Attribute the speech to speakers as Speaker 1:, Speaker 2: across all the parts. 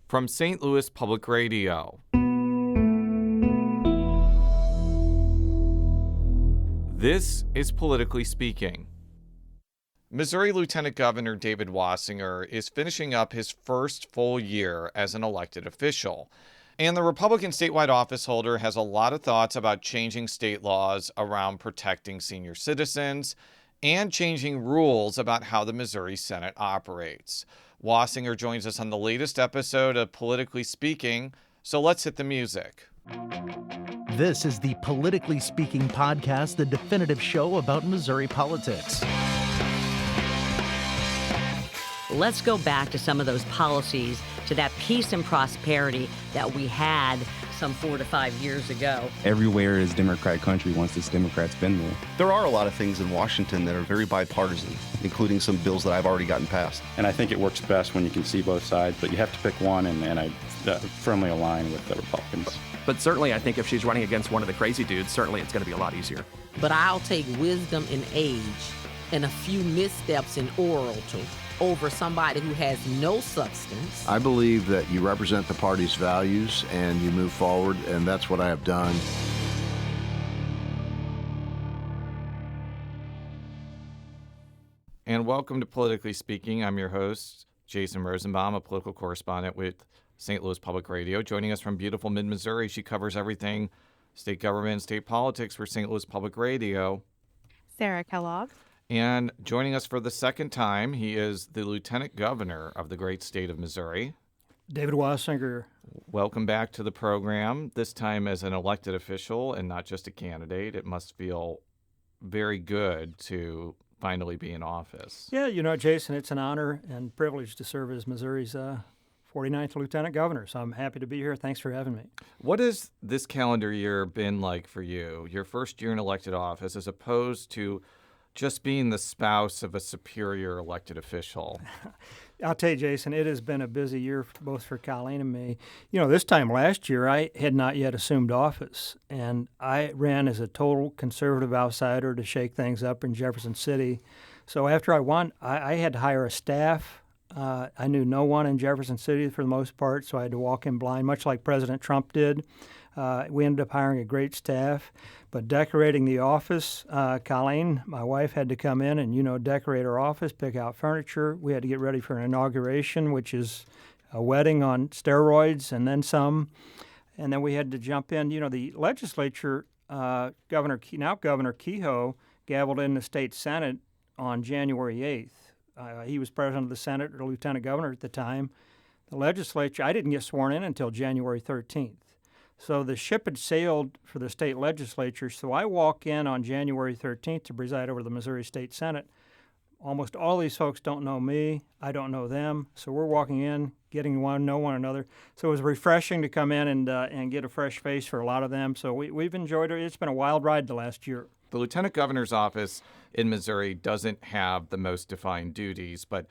Speaker 1: from St. Louis Public Radio. This is Politically Speaking. Missouri Lieutenant Governor David Wasinger is finishing up his first full year as an elected official. And the Republican statewide office holder has a lot of thoughts about changing state laws around protecting senior citizens and changing rules about how the Missouri Senate operates. Wasinger joins us on the latest episode of Politically Speaking, so let's hit the music.
Speaker 2: This is the Politically Speaking podcast, the definitive show about Missouri politics.
Speaker 3: Let's go back to some of those policies, to that peace and prosperity that we had some 4 to 5 years ago.
Speaker 4: Everywhere is Democrat country once this Democrat's been there.
Speaker 5: There are a lot of things in Washington that are very bipartisan, including some bills that I've already gotten passed.
Speaker 4: And I think it works best when you can see both sides, but you have to pick one, and I firmly align with the Republicans.
Speaker 6: But certainly, I think if she's running against one of the crazy dudes, certainly it's going to be a lot easier.
Speaker 7: But I'll take wisdom in age and a few missteps in oral over somebody who has no substance.
Speaker 8: I believe that you represent the party's values and you move forward, and that's what I have done.
Speaker 1: And welcome to Politically Speaking. I'm your host, Jason Rosenbaum, a political correspondent with St. Louis Public Radio. Joining us from beautiful mid-Missouri, she covers everything state government and state politics for St. Louis Public Radio.
Speaker 9: Sarah Kellogg.
Speaker 1: And joining us for the second time, he is the Lieutenant Governor of the great state of Missouri,
Speaker 10: David Wasinger.
Speaker 1: Welcome back to the program, this time as an elected official and not just a candidate. It must feel very good to finally be in office.
Speaker 10: Yeah, you know, Jason, it's an honor and privilege to serve as Missouri's 49th Lieutenant Governor, so I'm happy to be here. Thanks for having me.
Speaker 1: What has this calendar year been like for you, your first year in elected office, as opposed to just being the spouse of a superior elected official?
Speaker 10: I'll tell you, Jason, it has been a busy year both for Colleen and me. You know, this time last year, I had not yet assumed office, and I ran as a total conservative outsider to shake things up in Jefferson City. So after I won, I had to hire a staff. I knew no one in Jefferson City for the most part, so I had to walk in blind, much like President Trump did. We ended up hiring a great staff. But decorating the office, Colleen, my wife, had to come in and, decorate our office, pick out furniture. We had to get ready for an inauguration, which is a wedding on steroids and then some. And then we had to jump in. The legislature, Governor Kehoe, gavelled in the state Senate on January 8th. He was president of the Senate or lieutenant governor at the time. The legislature, I didn't get sworn in until January 13th. So the ship had sailed for the state legislature. So I walk in on January 13th to preside over the Missouri State Senate. Almost all these folks don't know me. I don't know them. So we're walking in, getting to know one another. So it was refreshing to come in and get a fresh face for a lot of them. So we've enjoyed it. It's been a wild ride the last year.
Speaker 1: The Lieutenant Governor's office in Missouri doesn't have the most defined duties, but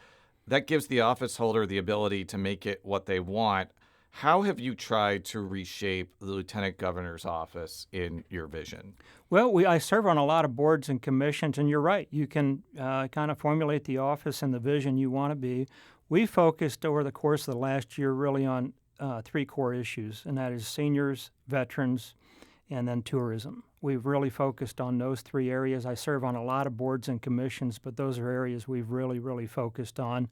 Speaker 1: that gives the office holder the ability to make it what they want. How have you tried to reshape the Lieutenant Governor's office in your vision?
Speaker 10: Well, I serve on a lot of boards and commissions, and you're right. You can kind of formulate the office and the vision you want to be. We focused over the course of the last year really on 3 core issues, and that is seniors, veterans, and then tourism. We've really focused on those 3 areas. I serve on a lot of boards and commissions, but those are areas we've really, really focused on.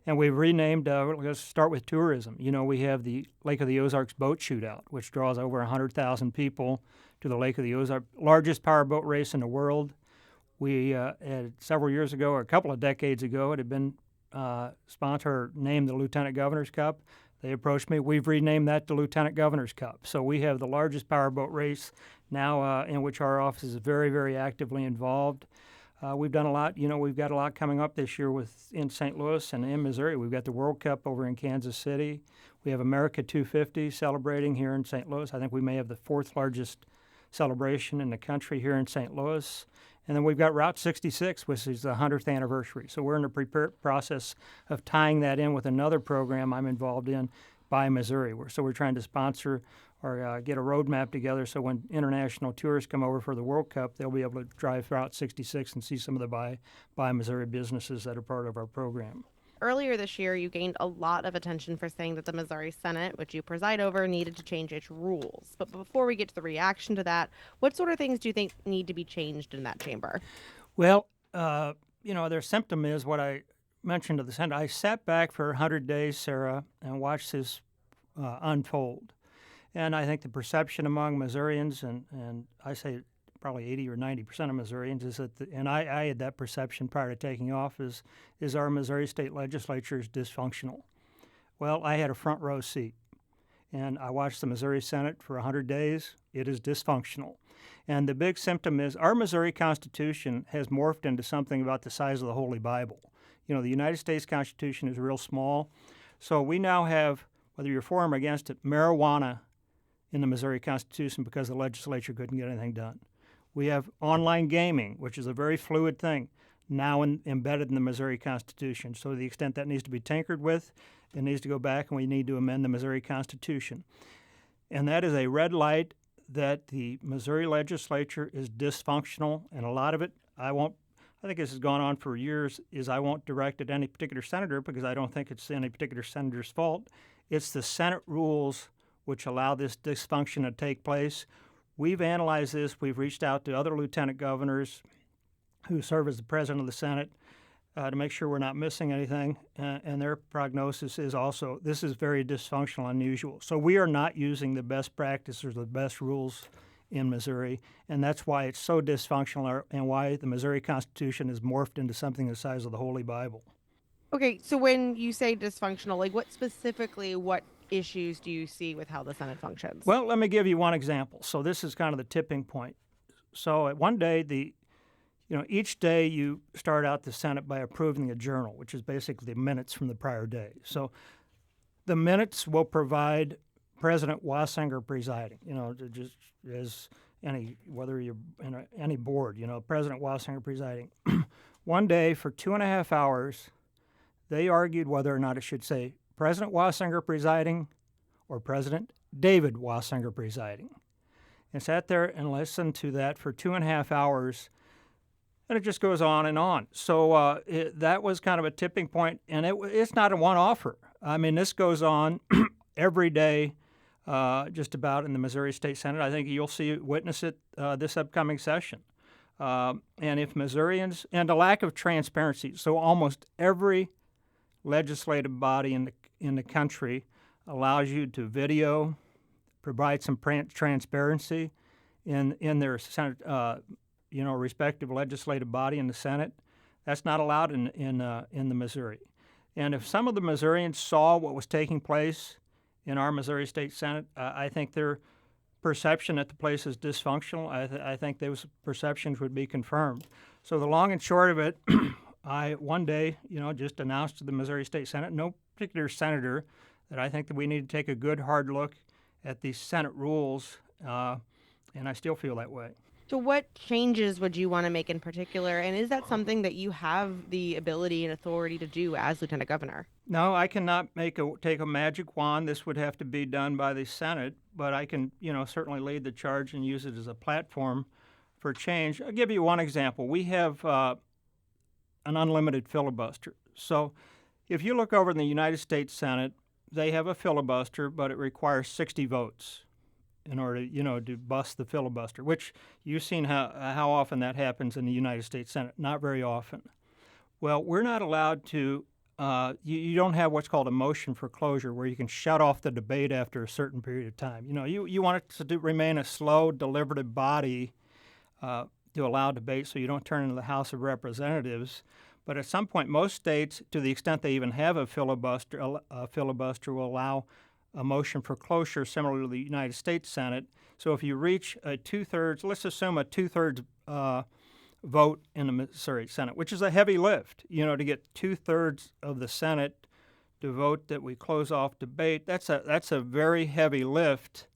Speaker 10: And we've renamed, let's start with tourism. We have the Lake of the Ozarks boat shootout, which draws over 100,000 people to the Lake of the Ozarks, largest powerboat race in the world. We had several years ago, or a couple of decades ago, it had been named the Lieutenant Governor's Cup. They approached me. We've renamed that the Lieutenant Governor's Cup. So we have the largest powerboat race now in which our office is very, very actively involved. We've done a lot. We've got a lot coming up this year in St. Louis and in Missouri. We've got the World Cup over in Kansas City. We have America 250 celebrating here in St. Louis. I think we may have the 4th largest celebration in the country here in St. Louis. And then we've got Route 66, which is the 100th anniversary. So we're in the process of tying that in with another program I'm involved in by Missouri. So we're trying to sponsor or get a roadmap together so when international tourists come over for the World Cup, they'll be able to drive Route 66 and see some of the Buy Missouri businesses that are part of our program.
Speaker 9: earlier this year, you gained a lot of attention for saying that the Missouri Senate, which you preside over, needed to change its rules. But before we get to the reaction to that, what sort of things do you think need to be changed in that chamber?
Speaker 10: Well, their symptom is what I mentioned to the Senate. I sat back for 100 days, Sarah, and watched this unfold. And I think the perception among Missourians, and I say probably 80 or 90% of Missourians, is that, and I had that perception prior to taking office, is our Missouri state legislature is dysfunctional. Well, I had a front row seat, and I watched the Missouri Senate for 100 days. It is dysfunctional. And the big symptom is our Missouri Constitution has morphed into something about the size of the Holy Bible. The United States Constitution is real small, so we now have, whether you're for or against it, marijuana in the Missouri Constitution because the legislature couldn't get anything done. We have online gaming, which is a very fluid thing, now embedded in the Missouri Constitution. So to the extent that needs to be tinkered with, it needs to go back and we need to amend the Missouri Constitution. And that is a red light that the Missouri legislature is dysfunctional, and a lot of it, I think this has gone on for years, is I won't direct at any particular senator because I don't think it's any particular senator's fault. It's the Senate rules which allow this dysfunction to take place. We've analyzed this. We've reached out to other lieutenant governors who serve as the president of the Senate to make sure we're not missing anything, and their prognosis is also this is very dysfunctional, unusual. So we are not using the best practices or the best rules in Missouri, and that's why it's so dysfunctional and why the Missouri Constitution has morphed into something the size of the Holy Bible.
Speaker 9: Okay, so when you say dysfunctional, what issues do you see with how the Senate functions?
Speaker 10: Well, let me give you one example. So this is kind of the tipping point. So at one day, each day you start out the Senate by approving a journal, which is basically the minutes from the prior day. So the minutes will provide President Wasinger presiding, just as whether you're in any board, President Wasinger presiding. One day for 2.5 hours, they argued whether or not it should say President Wasinger presiding or President David Wasinger presiding. And sat there and listened to that for 2.5 hours, and it just goes on and on. So that was kind of a tipping point, and it's not a one-offer. I mean, this goes on every day just about in the Missouri State Senate. I think you'll witness it this upcoming session. And if Missourians, and a lack of transparency, so almost every legislative body in the country allows you to video, provide some transparency in their Senate, respective legislative body in the Senate. That's not allowed in the Missouri. And if some of the Missourians saw what was taking place in our Missouri State Senate, I think their perception that the place is dysfunctional, I think those perceptions would be confirmed. So the long and short of it, I one day, just announced to the Missouri State Senate, no particular senator, that I think that we need to take a good hard look at these Senate rules, and I still feel that way.
Speaker 9: So what changes would you want to make in particular, and is that something that you have the ability and authority to do as Lieutenant Governor?
Speaker 10: No, I cannot take a magic wand. This would have to be done by the Senate, but I can, certainly lead the charge and use it as a platform for change. I'll give you one example. We have an unlimited filibuster. So if you look over in the United States Senate, they have a filibuster, but it requires 60 votes in order, to bust the filibuster, which you've seen how often that happens in the United States Senate. Not very often. Well, we're not allowed to, you don't have what's called a motion for closure where you can shut off the debate after a certain period of time. You want it to remain a slow, deliberative body to allow debate so you don't turn into the House of Representatives. But at some point, most states, to the extent they even have a filibuster will allow a motion for closure similar to the United States Senate. So if you reach a two-thirds, let's assume a two-thirds vote in the Missouri Senate, which is a heavy lift, to get two-thirds of the Senate to vote that we close off debate, that's a very heavy lift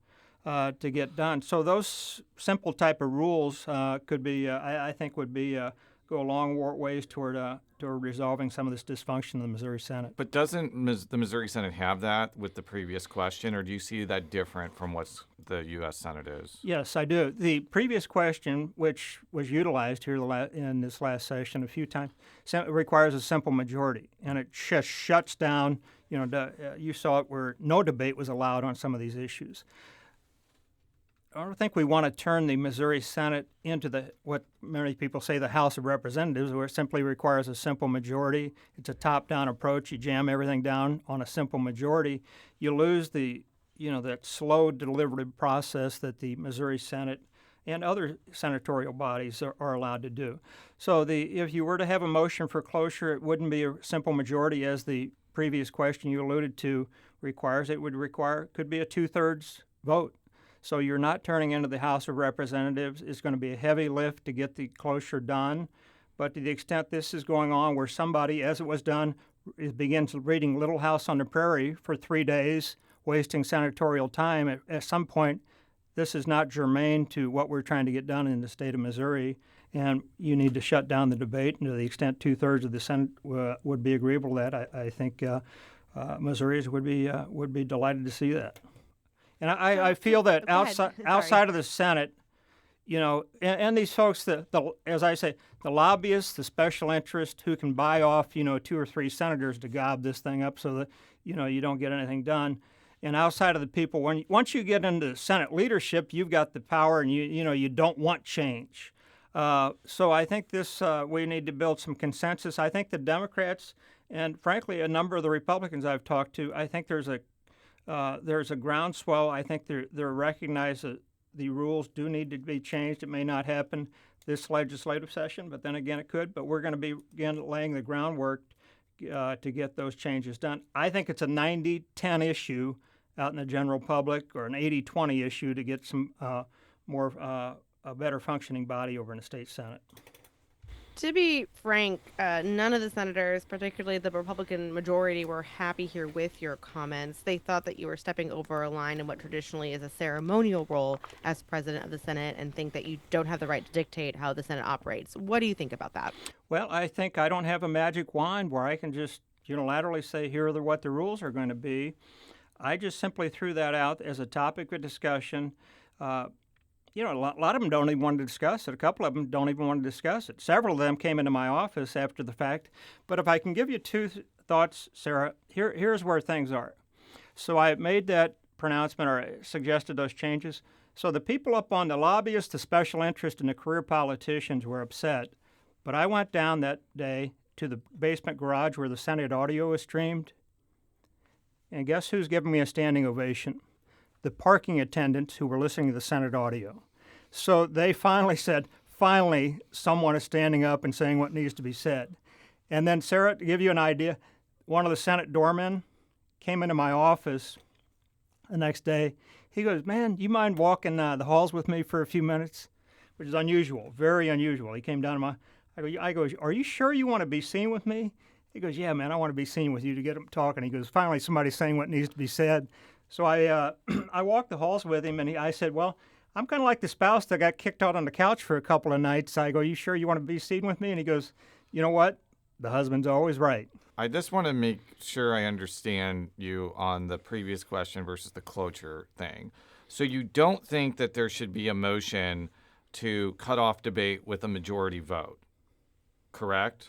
Speaker 10: to get done. So those simple type of rules could be, I think, would be go a long ways toward resolving some of this dysfunction in the Missouri Senate.
Speaker 1: But doesn't the Missouri Senate have that with the previous question, or do you see that different from what's the U.S. Senate is.
Speaker 10: Yes, I do. The previous question, which was utilized here in this last session a few times, requires a simple majority, and it just shuts down. You saw it where no debate was allowed on some of these issues. I don't think we want to turn the Missouri Senate into what many people say the House of Representatives, where it simply requires a simple majority. It's a top-down approach. You jam everything down on a simple majority. You lose that slow deliberative process that the Missouri Senate and other senatorial bodies are allowed to do. So if you were to have a motion for cloture, it wouldn't be a simple majority as the previous question you alluded to requires. It could be a 2/3 vote. So you're not turning into the House of Representatives. It's going to be a heavy lift to get the closure done. But to the extent this is going on where somebody, as it was done, begins reading Little House on the Prairie for 3 days, wasting senatorial time, at some point, this is not germane to what we're trying to get done in the state of Missouri, and you need to shut down the debate. And to the extent 2/3 of the Senate would be agreeable to that, I think Missourians would be delighted to see that. And I feel that outside of the Senate, and these folks, as I say, the lobbyists, the special interests who can buy off, 2 or 3 senators to gob this thing up so that, you don't get anything done. And outside of the people, once you get into Senate leadership, you've got the power, and you don't want change. So I think we need to build some consensus. I think the Democrats and, frankly, a number of the Republicans I've talked to, I think there's a groundswell. I think they recognize that the rules do need to be changed. It may not happen this legislative session, but then again it could. But we're going to be laying the groundwork to get those changes done. I think it's a 90-10 issue out in the general public, or an 80-20 issue to get some a better functioning body over in the state Senate.
Speaker 9: To be frank, none of the senators, particularly the Republican majority, were happy here with your comments. They thought that you were stepping over a line in what traditionally is a ceremonial role as president of the Senate, and think that you don't have the right to dictate how the Senate operates. What do you think about that?
Speaker 10: Well, I think I don't have a magic wand where I can just unilaterally say, here are what the rules are going to be. I just simply threw that out as a topic of discussion. A lot of them don't even want to discuss it. A couple of them don't even want to discuss it. Several of them came into my office after the fact. But if I can give you 2 thoughts, Sarah, here's where things are. So I made that pronouncement, or suggested those changes. So the people up on the lobbyists, the special interest, and the career politicians were upset. But I went down that day to the basement garage where the Senate audio was streamed. And guess who's giving me a standing ovation? The parking attendants who were listening to the Senate audio. So they finally said, someone is standing up and saying what needs to be said. And then, Sarah, to give you an idea, one of the Senate doormen came into my office the next day. He goes, man, you mind walking the halls with me for a few minutes? Which is unusual, very unusual. He came down to I go, are you sure you want to be seen with me? He goes, yeah, man, I want to be seen with you, to get him talking. He goes, finally somebody's saying what needs to be said. So I walked the halls with him, and I said, well, I'm kind of like the spouse that got kicked out on the couch for a couple of nights. I go, you sure you want to be seen with me? And he goes, you know what? The husband's always right.
Speaker 1: I just want to make sure I understand you on the previous question versus the cloture thing. So you don't think that there should be a motion to cut off debate with a majority vote, correct?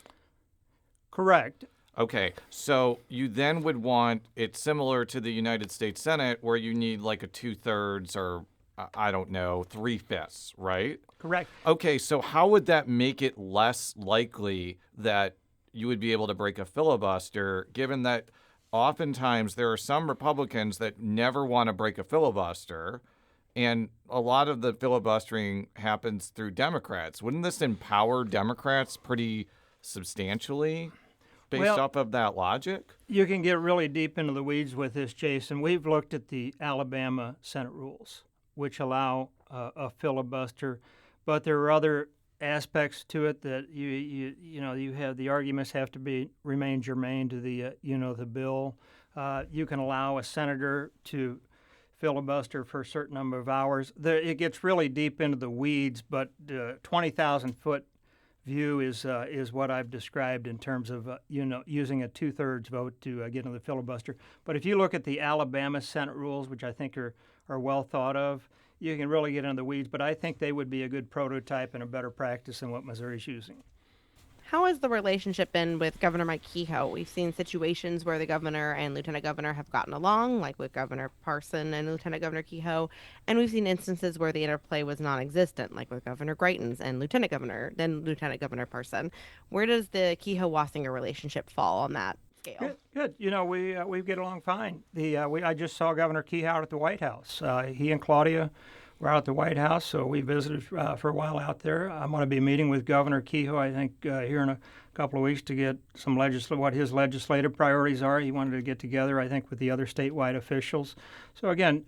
Speaker 10: Correct.
Speaker 1: Okay, so you then would want it similar to the United States Senate, where you need like a 2/3 or, I don't know, 3/5, right?
Speaker 10: Correct.
Speaker 1: Okay, so how would that make it less likely that you would be able to break a filibuster, given that oftentimes there are some Republicans that never want to break a filibuster, and a lot of the filibustering happens through Democrats? Wouldn't this empower Democrats pretty substantially based off of that logic?
Speaker 10: You can get really deep into the weeds with this, Jason. We've looked at the Alabama Senate rules, which allow a filibuster, but there are other aspects to it that you have. The arguments have to remain germane to the bill. You can allow a senator to filibuster for a certain number of hours. It gets really deep into the weeds, but 20,000-foot view is what I've described in terms of using a 2/3 vote to get into the filibuster. But if you look at the Alabama Senate rules, which I think are well thought of, you can really get into the weeds. But I think they would be a good prototype and a better practice than what Missouri's using.
Speaker 9: How has the relationship been with Governor Mike Kehoe? We've seen situations where the governor and lieutenant governor have gotten along, like with Governor Parson and Lieutenant Governor Kehoe, and we've seen instances where the interplay was non-existent, like with Governor Greitens and Lieutenant Governor Parson. Where does the Kehoe-Wasinger relationship fall on that scale?
Speaker 10: Good. We get along fine. I just saw Governor Kehoe out at the White House. He and Claudia were out at the White House, so we visited for a while out there. I'm going to be meeting with Governor Kehoe, I think, here in a couple of weeks to get some what his legislative priorities are. He wanted to get together, I think, with the other statewide officials. So again,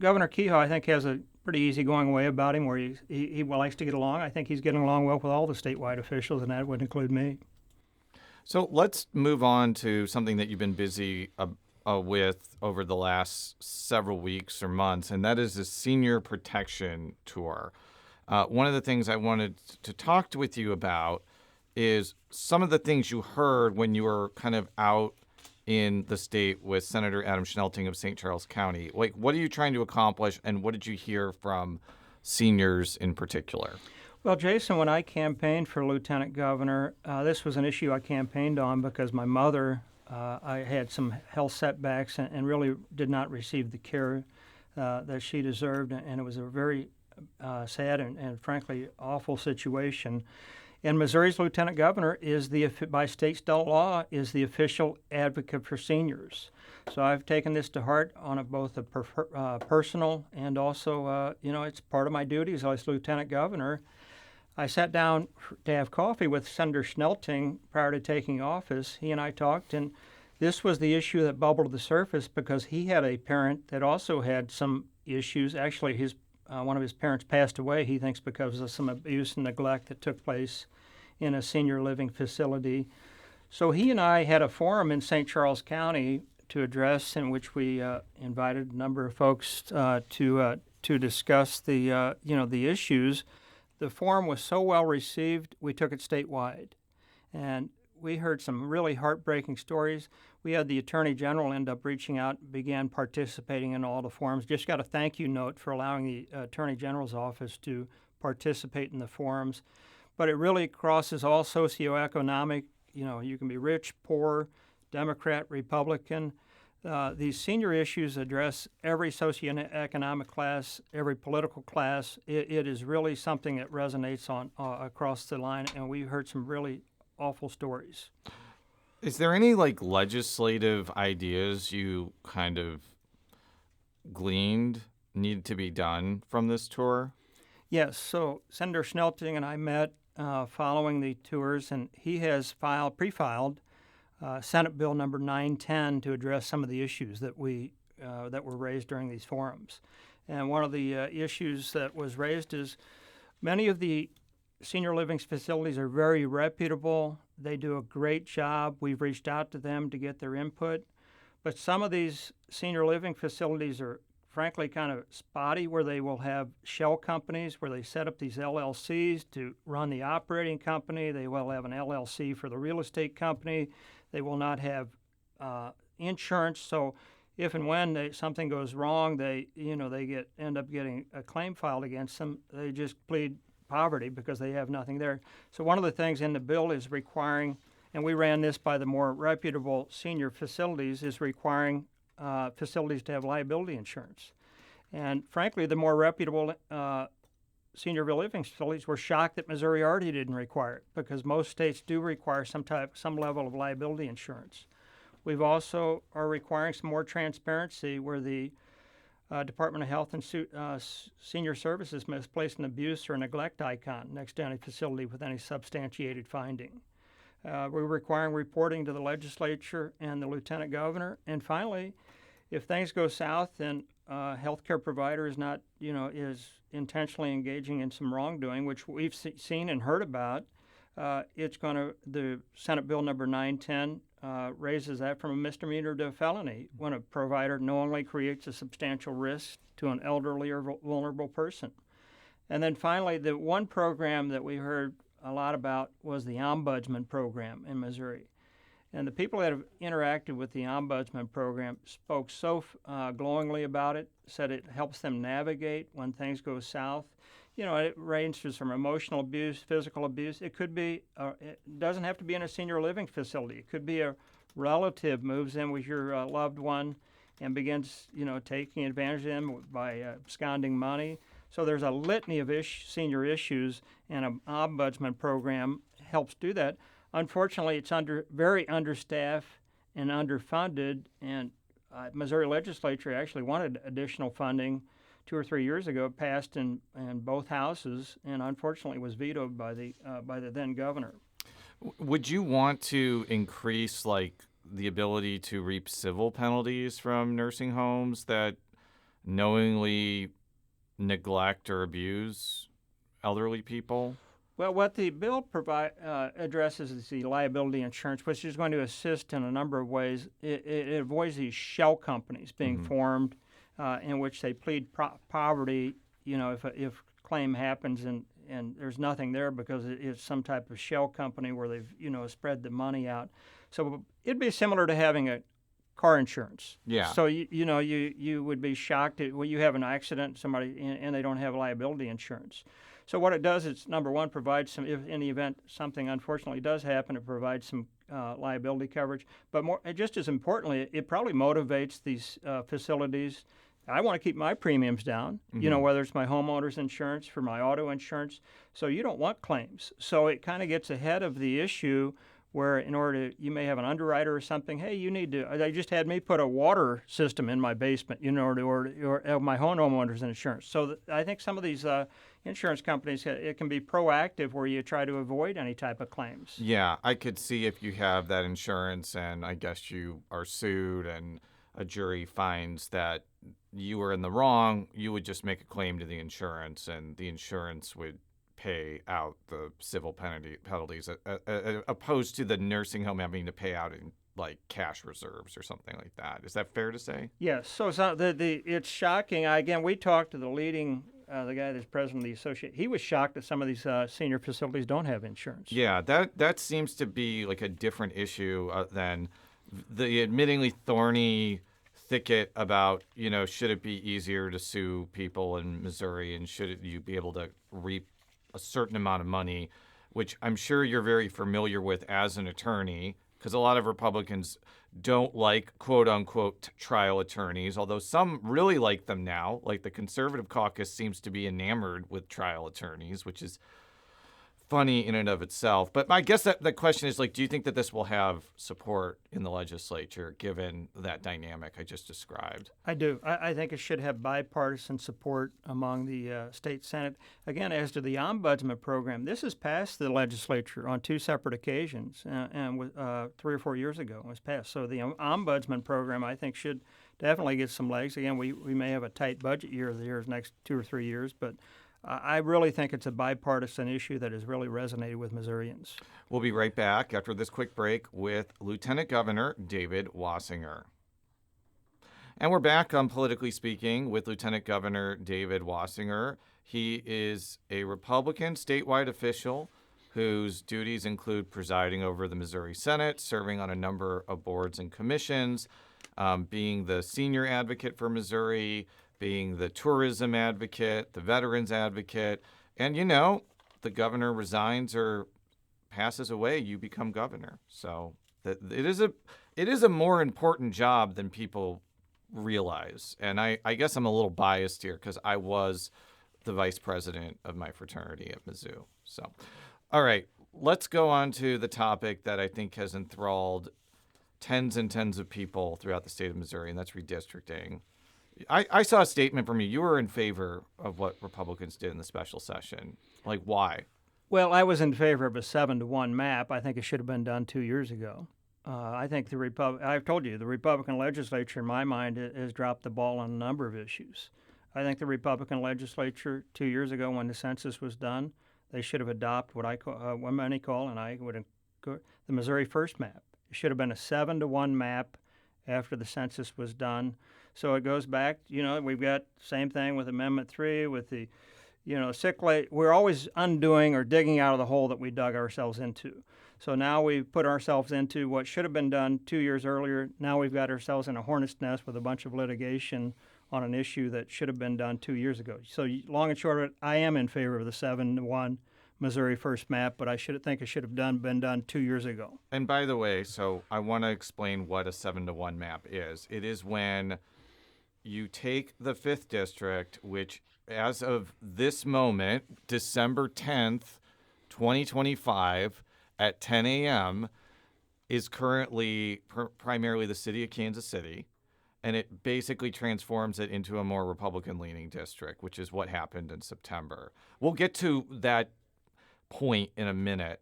Speaker 10: Governor Kehoe, I think, has a pretty easygoing way about him where he likes to get along. I think he's getting along well with all the statewide officials, and that would include me.
Speaker 1: So let's move on to something that you've been busy with over the last several weeks or months, and that is the Senior Protection Tour. One of the things I wanted to talk with you about is some of the things you heard when you were kind of out in the state with Senator Adam Schnelting of St. Charles County. Like, what are you trying to accomplish, and what did you hear from seniors in particular?
Speaker 10: Well, Jason, when I campaigned for lieutenant governor, this was an issue I campaigned on because my mother, I had some health setbacks and really did not receive the care that she deserved, and it was a very sad and frankly awful situation. And Missouri's lieutenant governor is by state law, is the official advocate for seniors. So I've taken this to heart on both a personal and also, it's part of my duties as lieutenant governor. I sat down to have coffee with Senator Schnelting prior to taking office. He and I talked, and this was the issue that bubbled to the surface because he had a parent that also had some issues. Actually, one of his parents passed away, he thinks, because of some abuse and neglect that took place in a senior living facility. So he and I had a forum in St. Charles County to address, in which we invited a number of folks to discuss the issues. The forum was so well received, we took it statewide. And we heard some really heartbreaking stories. We had the Attorney General end up reaching out and began participating in all the forums. Just got a thank you note for allowing the Attorney General's office to participate in the forums. But it really crosses all socioeconomic, you can be rich, poor, Democrat, Republican. These senior issues address every socioeconomic class, every political class. It is really something that resonates on across the line, and we heard some really awful stories.
Speaker 1: Is there any legislative ideas you kind of gleaned need to be done from this tour?
Speaker 10: Yes. So Senator Schnelting and I met following the tours, and he has pre-filed Senate Bill number 910 to address some of the issues that were raised during these forums. And one of the issues that was raised is many of the senior living facilities are very reputable. They do a great job. We've reached out to them to get their input. But some of these senior living facilities are frankly kind of spotty, where they will have shell companies where they set up these LLCs to run the operating company. They will have an LLC for the real estate company. They will not have insurance. So if and when something goes wrong, they end up getting a claim filed against them. They just plead poverty because they have nothing there. So one of the things in the bill is requiring, and we ran this by the more reputable senior facilities, is requiring facilities to have liability insurance. And frankly, the more reputable senior living facilities were shocked that Missouri already didn't require it, because most states do require some level of liability insurance. We've also are requiring some more transparency where the Department of Health and Senior Services must place an abuse or neglect icon next to any facility with any substantiated finding. We're requiring reporting to the legislature and the lieutenant governor. And finally, if things go south and a healthcare provider is intentionally engaging in some wrongdoing, which we've seen and heard about, the Senate Bill number 910 raises that from a misdemeanor to a felony when a provider knowingly creates a substantial risk to an elderly or vulnerable person. And then finally, the one program that we heard a lot about was the Ombudsman program in Missouri. And the people that have interacted with the Ombudsman program spoke so glowingly about it, said it helps them navigate when things go south. You know, it ranges from emotional abuse, physical abuse. It could be, it doesn't have to be in a senior living facility. It could be a relative moves in with your loved one and begins, you know, taking advantage of them by absconding money. So there's a litany of senior issues, and an ombudsman program helps do that. Unfortunately, it's very understaffed and underfunded, and Missouri legislature actually wanted additional funding 2 or 3 years ago, passed in both houses, and unfortunately was vetoed by the then governor.
Speaker 1: Would you want to increase the ability to reap civil penalties from nursing homes that knowingly neglect or abuse elderly people?
Speaker 10: Well, what the bill addresses is the liability insurance, which is going to assist in a number of ways. It avoids these shell companies being formed in which they plead poverty, you know, if claim happens and there's nothing there because it's some type of shell company where they've, you know, spread the money out. So it'd be similar to having a car insurance.
Speaker 1: Yeah.
Speaker 10: So you would be shocked when you have an accident, somebody and they don't have liability insurance. So what it does is, number one, provides some, if in the event something unfortunately does happen, it provides some liability coverage. But just as importantly, it probably motivates these facilities. I want to keep my premiums down, you know, whether it's my homeowner's insurance, for my auto insurance. So you don't want claims. So it kind of gets ahead of the issue where in order to, you may have an underwriter or something, hey, you need to, they just had me put a water system in my basement, you know, or my homeowner's insurance. So I think some of these insurance companies, it can be proactive where you try to avoid any type of claims.
Speaker 1: Yeah, I could see if you have that insurance and I guess you are sued and a jury finds that you were in the wrong, you would just make a claim to the insurance and the insurance would pay out the civil penalties opposed to the nursing home having to pay out in cash reserves or something like that. Is that fair to say?
Speaker 10: Yes. So it's shocking. Again, we talked to the leading, the guy that's president of the association. He was shocked that some of these senior facilities don't have insurance.
Speaker 1: Yeah, that seems to be a different issue than the admittingly thorny thicket about, you know, should it be easier to sue people in Missouri and should you be able to reap a certain amount of money, which I'm sure you're very familiar with as an attorney, because a lot of Republicans don't like quote-unquote trial attorneys, although some really like them now. Like the conservative caucus seems to be enamored with trial attorneys, which is funny in and of itself. But I guess that the question is, do you think that this will have support in the legislature given that dynamic I just described?
Speaker 10: I do. I think it should have bipartisan support among the state Senate. Again, as to the ombudsman program, this has passed the legislature on 2 separate occasions, and 3 or 4 years ago it was passed. So the ombudsman program, I think, should definitely get some legs. Again, we may have a tight budget year the next 2 or 3 years, but I really think it's a bipartisan issue that has really resonated with Missourians.
Speaker 1: We'll be right back after this quick break with Lieutenant Governor David Wasinger. And we're back on Politically Speaking with Lieutenant Governor David Wasinger. He is a Republican statewide official whose duties include presiding over the Missouri Senate, serving on a number of boards and commissions, being the senior advocate for Missouri, being the tourism advocate, the veterans advocate, and the governor resigns or passes away, you become governor. So it is a more important job than people realize. And I guess I'm a little biased here because I was the vice president of my fraternity at Mizzou. So, all right, let's go on to the topic that I think has enthralled tens and tens of people throughout the state of Missouri, and that's redistricting. I saw a statement from you. You were in favor of what Republicans did in the special session. Why?
Speaker 10: Well, I was in favor of a 7-to-1 map. I think it should have been done 2 years ago. I think I've told you, the Republican legislature, in my mind, has dropped the ball on a number of issues. I think the Republican legislature 2 years ago, when the census was done, they should have adopted what many call, and I would the Missouri First map. It should have been a 7-to-1 map after the census was done. So it goes back, we've got same thing with Amendment 3, with the, sick leave, we're always undoing or digging out of the hole that we dug ourselves into. So now we've put ourselves into what should have been done 2 years earlier. Now we've got ourselves in a hornet's nest with a bunch of litigation on an issue that should have been done 2 years ago. So long and short of it, I am in favor of the 7-1 Missouri first map, but I should have been done 2 years ago.
Speaker 1: And by the way, so I want to explain what a 7-1 map is. It is when you take the 5th district, which as of this moment, December 10th, 2025, at 10 a.m., is currently primarily the city of Kansas City, and it basically transforms it into a more Republican-leaning district, which is what happened in September. We'll get to that point in a minute.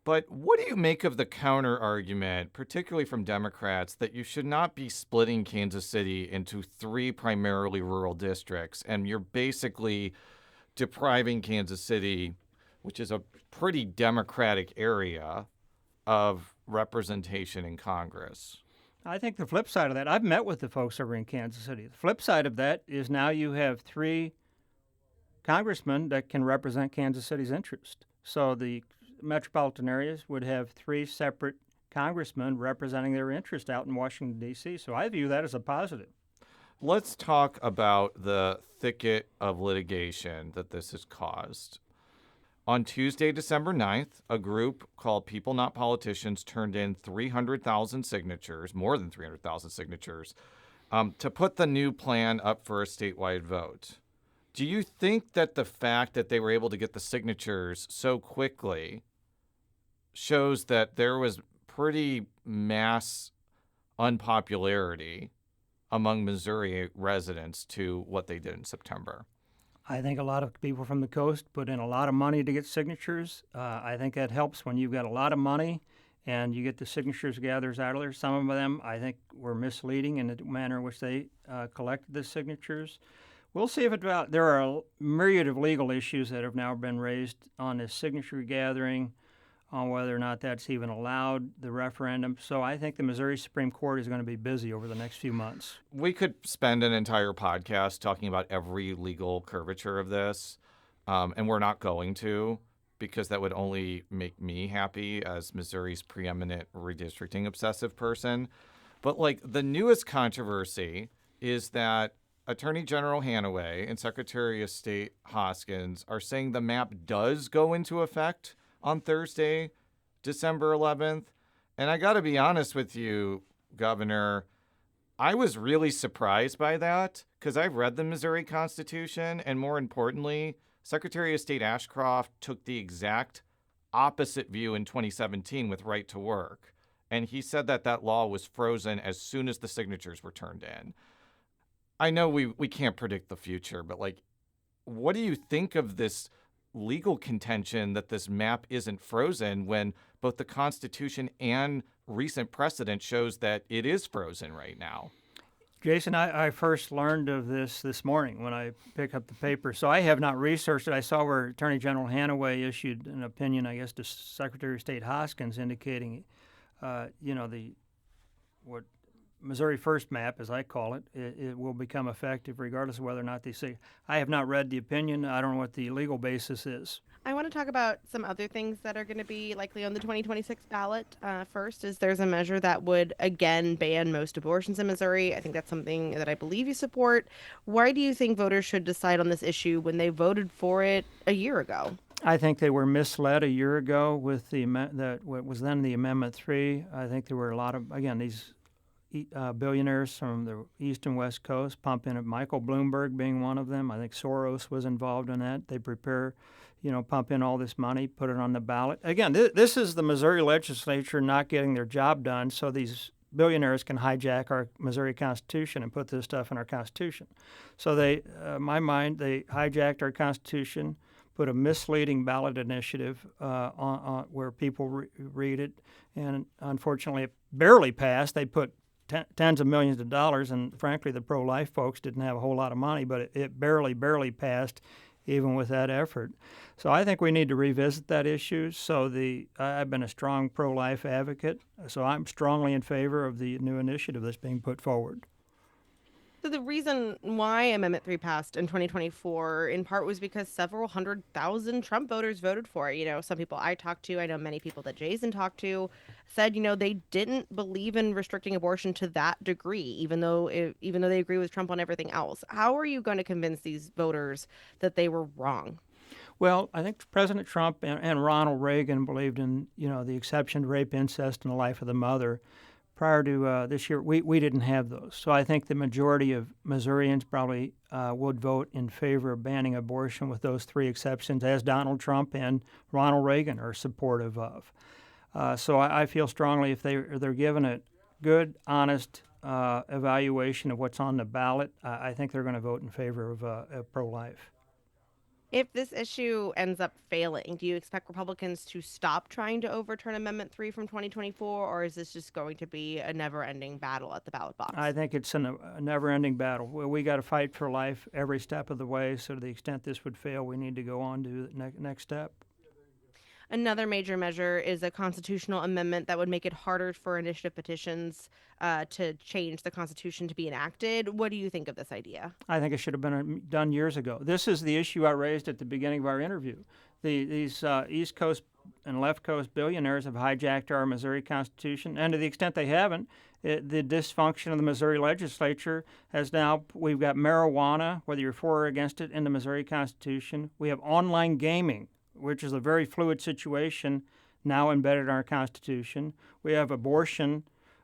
Speaker 1: But what do you make of the counter argument, particularly from Democrats, that you should not be splitting Kansas City into 3 primarily rural districts, and you're basically depriving Kansas City, which is a pretty Democratic area, of representation in Congress?
Speaker 10: I think the flip side of that, I've met with the folks over in Kansas City. The flip side of that is now you have 3 congressmen that can represent Kansas City's interest. So the metropolitan areas would have 3 separate congressmen representing their interest out in Washington, D.C. So I view that as a positive.
Speaker 1: Let's talk about the thicket of litigation that this has caused. On Tuesday, December 9th, a group called People Not Politicians turned in 300,000 signatures, more than 300,000 signatures, to put the new plan up for a statewide vote. Do you think that the fact that they were able to get the signatures so quickly shows that there was pretty mass unpopularity among Missouri residents to what they did in September?
Speaker 10: I think a lot of people from the coast put in a lot of money to get signatures. I think that helps when you've got a lot of money and you get the signatures gathers out of there. Some of them, I think, were misleading in the manner in which they collected the signatures. We'll see if there are a myriad of legal issues that have now been raised on this signature gathering, on whether or not that's even allowed, the referendum. So I think the Missouri Supreme Court is going to be busy over the next few months.
Speaker 1: We could spend an entire podcast talking about every legal curvature of this, and we're not going to, because that would only make me happy as Missouri's preeminent redistricting obsessive person. But the newest controversy is that Attorney General Hanaway and Secretary of State Hoskins are saying the map does go into effect on Thursday, December 11th. And I got to be honest with you, Governor, I was really surprised by that because I've read the Missouri Constitution, and more importantly, Secretary of State Ashcroft took the exact opposite view in 2017 with right to work. And he said that that law was frozen as soon as the signatures were turned in. I know we can't predict the future, but what do you think of this legal contention that this map isn't frozen when both the Constitution and recent precedent shows that it is frozen right now?
Speaker 10: Jason, I first learned of this morning when I picked up the paper. So I have not researched it. I saw where Attorney General Hanaway issued an opinion, I guess, to Secretary of State Hoskins indicating, what Missouri First map, as I call it, it will become effective regardless of whether or not they say. I have not read the opinion. I don't know what the legal basis is.
Speaker 9: I want to talk about some other things that are going to be likely on the 2026 ballot. First is there's a measure that would, again, ban most abortions in Missouri. I think that's something that I believe you support. Why do you think voters should decide on this issue when they voted for it a year ago?
Speaker 10: I think they were misled a year ago with what was then the Amendment 3. I think there were a lot of, again, these billionaires from the East and West Coast pump in, Michael Bloomberg being one of them. I think Soros was involved in that. They pump in all this money, put it on the ballot. Again, this is the Missouri legislature not getting their job done, so these billionaires can hijack our Missouri Constitution and put this stuff in our Constitution. So they hijacked our Constitution, put a misleading ballot initiative on where people read it, and unfortunately it barely passed. They put tens of millions of dollars, and frankly, the pro-life folks didn't have a whole lot of money, but it barely passed even with that effort. So I think we need to revisit that issue. So I've been a strong pro-life advocate, so I'm strongly in favor of the new initiative that's being put forward.
Speaker 9: So the reason why Amendment 3 passed in 2024 in part was because several 100,000 Trump voters voted for it. Some people I talked to, I know many people that Jason talked to, said, they didn't believe in restricting abortion to that degree, even though they agree with Trump on everything else. How are you going to convince these voters that they were wrong?
Speaker 10: Well, I think President Trump and Ronald Reagan believed in, the exception to rape, incest, and the life of the mother. Prior to this year, we didn't have those. So I think the majority of Missourians probably would vote in favor of banning abortion with those three exceptions, as Donald Trump and Ronald Reagan are supportive of. So I feel strongly if they're given a good, honest evaluation of what's on the ballot, I think they're going to vote in favor of pro-life.
Speaker 9: If this issue ends up failing, do you expect Republicans to stop trying to overturn Amendment 3 from 2024, or is this just going to be a never-ending battle at the ballot box?
Speaker 10: I think it's a never-ending battle. We got to fight for life every step of the way, so to the extent this would fail, we need to go on to the next step.
Speaker 9: Another major measure is a constitutional amendment that would make it harder for initiative petitions to change the Constitution to be enacted. What do you think of this idea?
Speaker 10: I think it should have been done years ago. This is the issue I raised at the beginning of our interview. These East Coast and left coast billionaires have hijacked our Missouri Constitution, and to the extent they haven't, the dysfunction of the Missouri legislature has now, we've got marijuana, whether you're for or against it, in the Missouri Constitution. We have online gaming, which is a very fluid situation, now embedded in our Constitution. We have abortion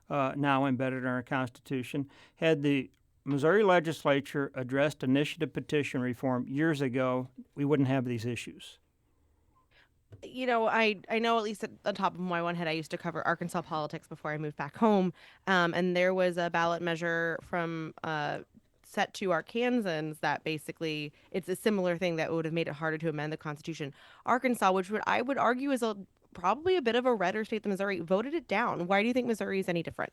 Speaker 10: now embedded in our Constitution. Had the Missouri legislature addressed initiative petition reform years ago, we wouldn't have these issues.
Speaker 9: I know at least at the top of my one head, I used to cover Arkansas politics before I moved back home, and there was a ballot measure from set to Arkansans that basically it's a similar thing that would have made it harder to amend the Constitution. Arkansas, which I would argue is probably a bit of a redder state than Missouri, voted it down. Why do you think Missouri is any different?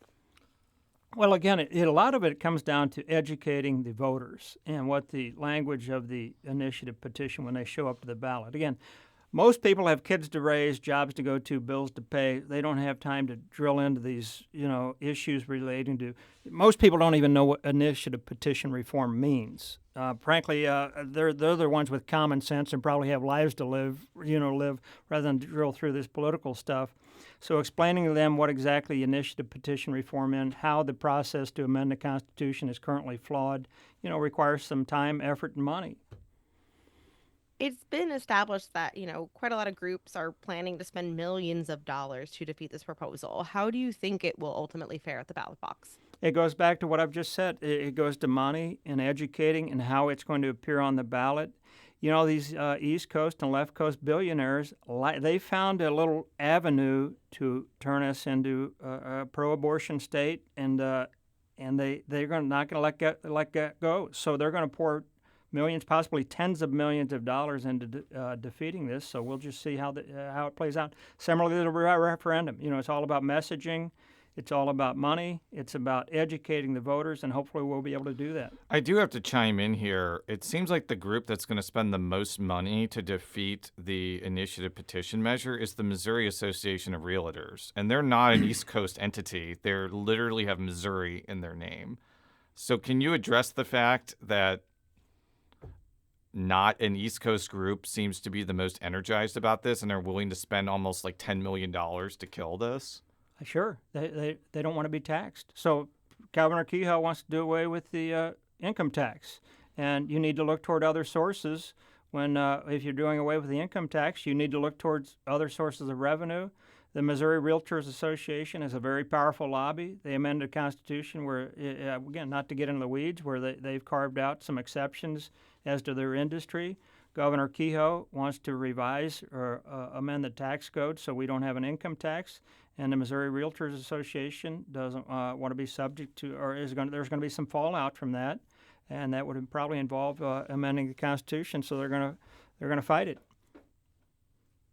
Speaker 10: Well, again, a lot of it comes down to educating the voters and what the language of the initiative petition when they show up to the ballot. Again, most people have kids to raise, jobs to go to, bills to pay. They don't have time to drill into these, issues relating to. Most people don't even know what initiative petition reform means. Frankly, they're the ones with common sense and probably have lives to live rather than drill through this political stuff. So explaining to them what exactly initiative petition reform is, how the process to amend the Constitution is currently flawed, requires some time, effort, and money.
Speaker 9: It's been established that, quite a lot of groups are planning to spend millions of dollars to defeat this proposal. How do you think it will ultimately fare at the ballot box?
Speaker 10: It goes back to what I've just said. It goes to money and educating and how it's going to appear on the ballot. These East Coast and left coast billionaires, they found a little avenue to turn us into a pro-abortion state, and they're not going to let that go. So they're going to pour millions, possibly tens of millions of dollars into defeating this. So we'll just see how it plays out. Similarly to the referendum, it's all about messaging. It's all about money. It's about educating the voters, and hopefully we'll be able to do that.
Speaker 1: I do have to chime in here. It seems like the group that's going to spend the most money to defeat the initiative petition measure is the Missouri Association of Realtors. And they're not an East Coast entity. They literally have Missouri in their name. So can you address the fact that not an East Coast group seems to be the most energized about this, and they're willing to spend almost like $10 million to kill this?
Speaker 10: Sure. They don't want to be taxed. So Governor Kehoe wants to do away with the income tax. And you need to look toward other sources. If you're doing away with the income tax, you need to look towards other sources of revenue. The Missouri Realtors Association is a very powerful lobby. They amended the Constitution where, again, not to get into the weeds, where they've carved out some exceptions as to their industry. Governor Kehoe wants to revise or amend the tax code so we don't have an income tax. And the Missouri Realtors Association doesn't want to be subject to, or there's going to be some fallout from that, and that would probably involve amending the Constitution. So they're going to fight it.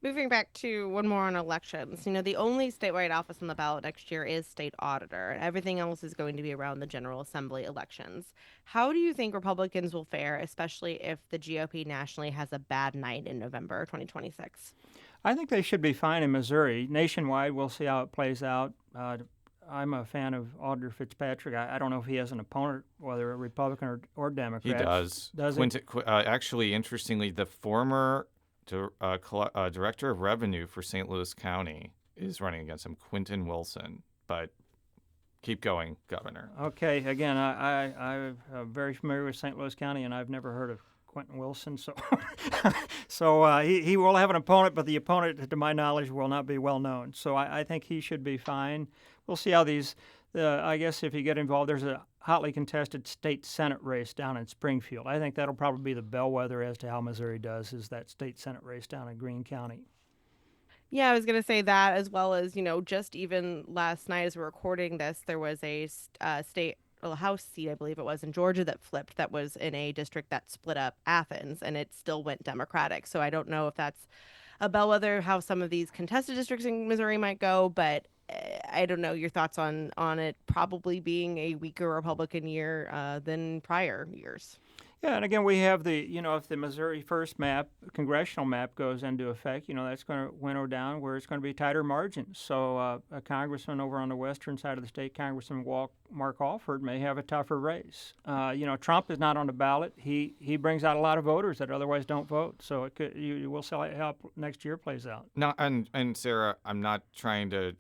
Speaker 9: Moving back to one more on elections, the only statewide office on the ballot next year is state auditor, and everything else is going to be around the General Assembly elections. How do you think Republicans will fare, especially if the GOP nationally has a bad night in November 2026?
Speaker 10: I think they should be fine in Missouri. Nationwide, we'll see how it plays out. I'm a fan of Alder Fitzpatrick. I don't know if he has an opponent, whether a Republican or Democrat.
Speaker 1: He does.
Speaker 10: Does
Speaker 1: he? Actually, interestingly, the former director of revenue for St. Louis County is running against him, Quentin Wilson. But keep going, Governor.
Speaker 10: Okay. Again, I'm very familiar with St. Louis County, and I've never heard of Quentin Wilson. So he will have an opponent, but the opponent, to my knowledge, will not be well known. So I think he should be fine. We'll see how these. I guess if you get involved, there's a hotly contested state Senate race down in Springfield. I think that'll probably be the bellwether as to how Missouri does, is that state Senate race down in Greene County.
Speaker 9: Yeah, I was going to say that, as well as, just even last night as we're recording this, there was a state House seat, I believe it was, in Georgia that flipped, that was in a district that split up Athens, and it still went Democratic. So I don't know if that's a bellwether how some of these contested districts in Missouri might go, but I don't know your thoughts on it probably being a weaker Republican year than prior years.
Speaker 10: Yeah, and again, we have if the Missouri First map, congressional map, goes into effect, that's going to winnow down where it's going to be tighter margins. So a congressman over on the western side of the state, Congressman Mark Alford, may have a tougher race. Trump is not on the ballot. He brings out a lot of voters that otherwise don't vote. So we'll see how next year plays out.
Speaker 1: No, and Sarah, I'm not trying to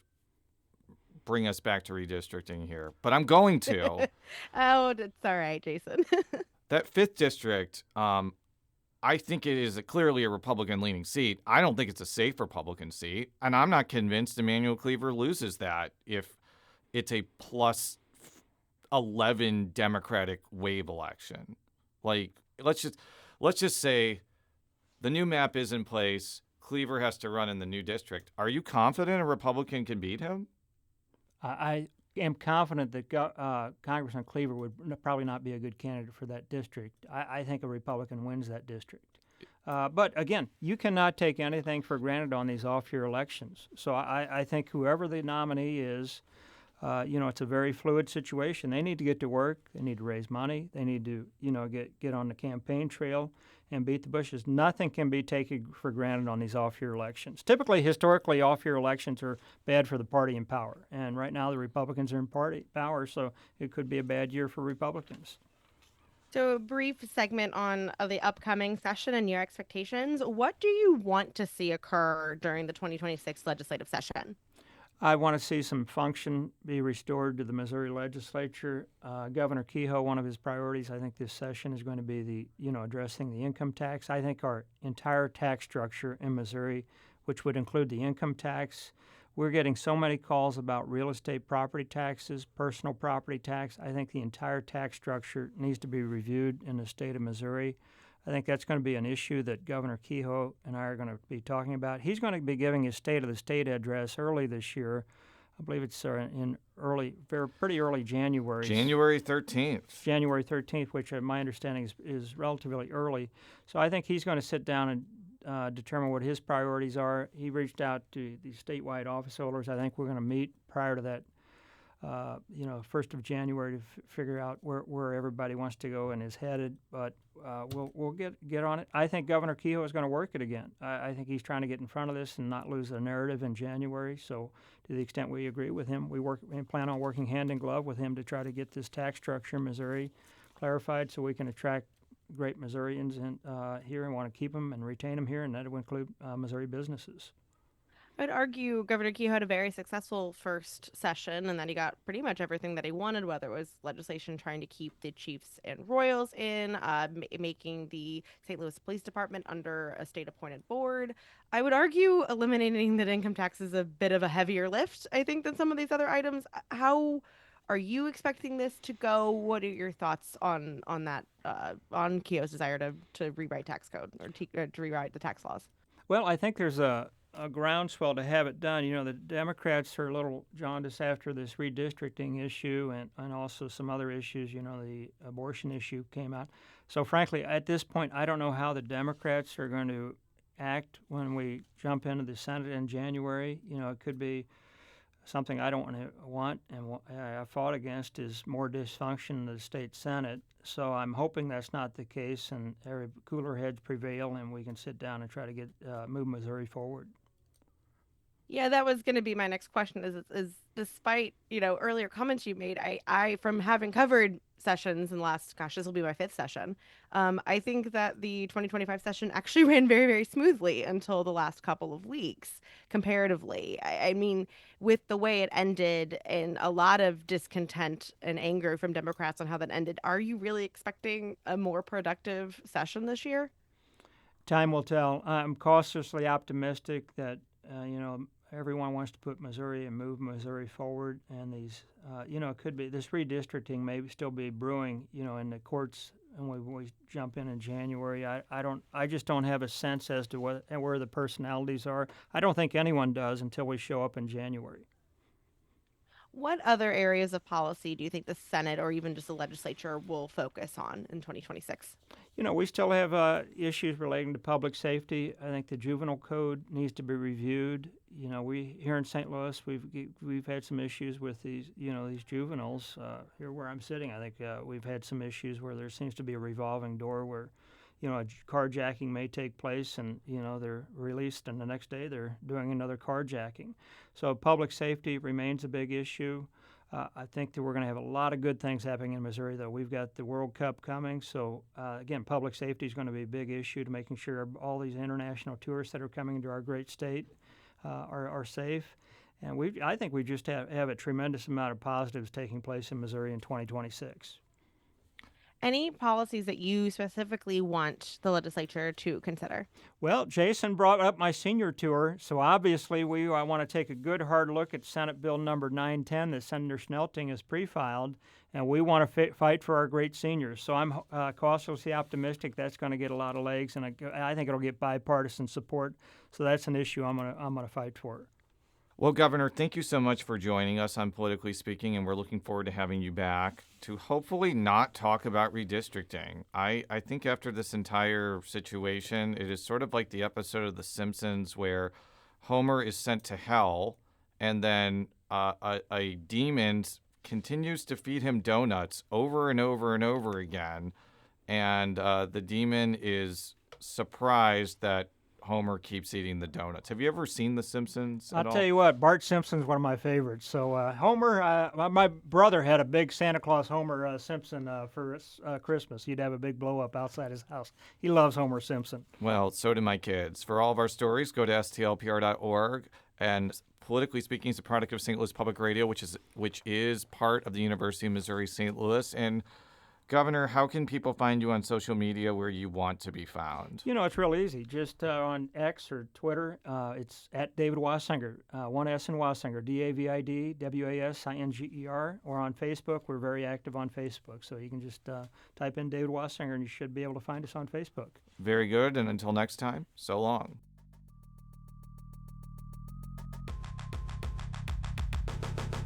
Speaker 1: bring us back to redistricting here, but I'm going to.
Speaker 9: Oh, that's all right, Jason.
Speaker 1: That 5th district, I think it is clearly a Republican-leaning seat. I don't think it's a safe Republican seat, and I'm not convinced Emanuel Cleaver loses that if it's a plus 11 Democratic wave election. Like, let's just say the new map is in place. Cleaver has to run in the new district. Are you confident a Republican can beat him?
Speaker 10: I am confident that Congressman Cleaver would probably not be a good candidate for that district. I think a Republican wins that district. But again, you cannot take anything for granted on these off-year elections. So I think whoever the nominee is, it's a very fluid situation. They need to get to work. They need to raise money. They need to, get on the campaign trail and beat the Bushes. Nothing can be taken for granted on these off-year elections. Historically, off-year elections are bad for the party in power. And right now, the Republicans are in party power, so it could be a bad year for Republicans.
Speaker 9: So a brief segment on the upcoming session and your expectations. What do you want to see occur during the 2026 legislative session?
Speaker 10: I want to see some function be restored to the Missouri legislature. Governor Kehoe, one of his priorities, I think, this session is going to be addressing the income tax. I think our entire tax structure in Missouri, which would include the income tax, we're getting so many calls about real estate property taxes, personal property tax. I think the entire tax structure needs to be reviewed in the state of Missouri. I think that's going to be an issue that Governor Kehoe and I are going to be talking about. He's going to be giving his State of the State address early this year. I believe it's pretty early January.
Speaker 1: January 13th.
Speaker 10: January 13th, which my understanding is relatively early. So I think he's going to sit down and determine what his priorities are. He reached out to the statewide office holders. I think we're going to meet prior to that 1st of January to figure out where everybody wants to go and is headed. But we'll get on it. I think Governor Kehoe is going to work it again. I think he's trying to get in front of this and not lose the narrative in January. So to the extent we agree with him, we plan on working hand in glove with him to try to get this tax structure in Missouri clarified so we can attract great Missourians here and want to keep them and retain them here, and that would include Missouri businesses.
Speaker 9: I'd argue Governor Kehoe had a very successful first session and that he got pretty much everything that he wanted, whether it was legislation trying to keep the Chiefs and Royals in, making the St. Louis Police Department under a state-appointed board. I would argue eliminating the income tax is a bit of a heavier lift, I think, than some of these other items. How are you expecting this to go? What are your thoughts on that, on Kehoe's desire to rewrite tax code or to rewrite the tax laws?
Speaker 10: Well, I think there's a groundswell to have it done. The Democrats are a little jaundiced after this redistricting issue and also some other issues. The abortion issue came out. So frankly, at this point, I don't know how the Democrats are going to act when we jump into the Senate in January. It could be something I don't want and I fought against is more dysfunction in the state Senate. So I'm hoping that's not the case and cooler heads prevail and we can sit down and try to move Missouri forward.
Speaker 9: Yeah, that was going to be my next question is despite, earlier comments you made, I from having covered sessions in the last, gosh, this will be my fifth session. I think that the 2025 session actually ran very, very smoothly until the last couple of weeks, comparatively. I mean, with the way it ended and a lot of discontent and anger from Democrats on how that ended, are you really expecting a more productive session this year?
Speaker 10: Time will tell. I'm cautiously optimistic that, everyone wants to put Missouri and move Missouri forward. And these, it could be this redistricting may still be brewing, in the courts. And we jump in January. I just don't have a sense as to where the personalities are. I don't think anyone does until we show up in January.
Speaker 9: What other areas of policy do you think the Senate or even just the legislature will focus on in 2026?
Speaker 10: We still have issues relating to public safety. I think the juvenile code needs to be reviewed. We here in St. Louis, we've had some issues with these juveniles. Here where I'm sitting, I think we've had some issues where there seems to be a revolving door where, a carjacking may take place and, they're released and the next day they're doing another carjacking. So public safety remains a big issue. I think that we're going to have a lot of good things happening in Missouri, though. We've got the World Cup coming. So, again, public safety is going to be a big issue to making sure all these international tourists that are coming into our great state are safe. And I think we just have a tremendous amount of positives taking place in Missouri in 2026.
Speaker 9: Any policies that you specifically want the legislature to consider?
Speaker 10: Well, Jason brought up my senior tour, so obviously I want to take a good hard look at Senate Bill number 910 that Senator Schnelting has pre-filed, and we want to fight for our great seniors. So I'm cautiously optimistic that's going to get a lot of legs, and I think it'll get bipartisan support. So that's an issue I'm going to fight for.
Speaker 1: Well, Governor, thank you so much for joining us on Politically Speaking, and we're looking forward to having you back to hopefully not talk about redistricting. I think after this entire situation, it is sort of like the episode of The Simpsons where Homer is sent to hell, and then a demon continues to feed him donuts over and over and over again, and the demon is surprised that Homer keeps eating the donuts. Have you ever seen The Simpsons at all?
Speaker 10: I'll tell you what, Bart Simpson's one of my favorites. So Homer, my brother had a big Santa Claus Homer Simpson for Christmas. He'd have a big blow-up outside his house. He loves Homer Simpson.
Speaker 1: Well, so do my kids. For all of our stories, go to stlpr.org. And Politically Speaking is a product of St. Louis Public Radio, which is part of the University of Missouri St. Louis. And Governor, how can people find you on social media where you want to be found?
Speaker 10: It's real easy. Just on X or Twitter, it's at David Wasinger, one S in Wasinger, DavidWasinger, or on Facebook. We're very active on Facebook, so you can just type in David Wasinger and you should be able to find us on Facebook.
Speaker 1: Very good, and until next time, so long.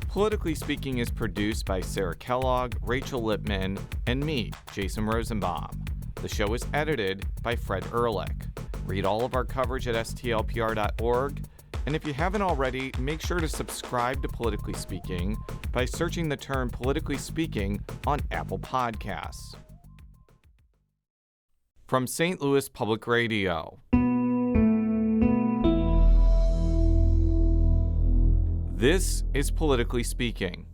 Speaker 1: Politically Speaking is produced by Sarah Kellogg, Rachel Lippman, and me, Jason Rosenbaum. The show is edited by Fred Ehrlich. Read all of our coverage at stlpr.org. And if you haven't already, make sure to subscribe to Politically Speaking by searching the term Politically Speaking on Apple Podcasts. From St. Louis Public Radio. This is Politically Speaking.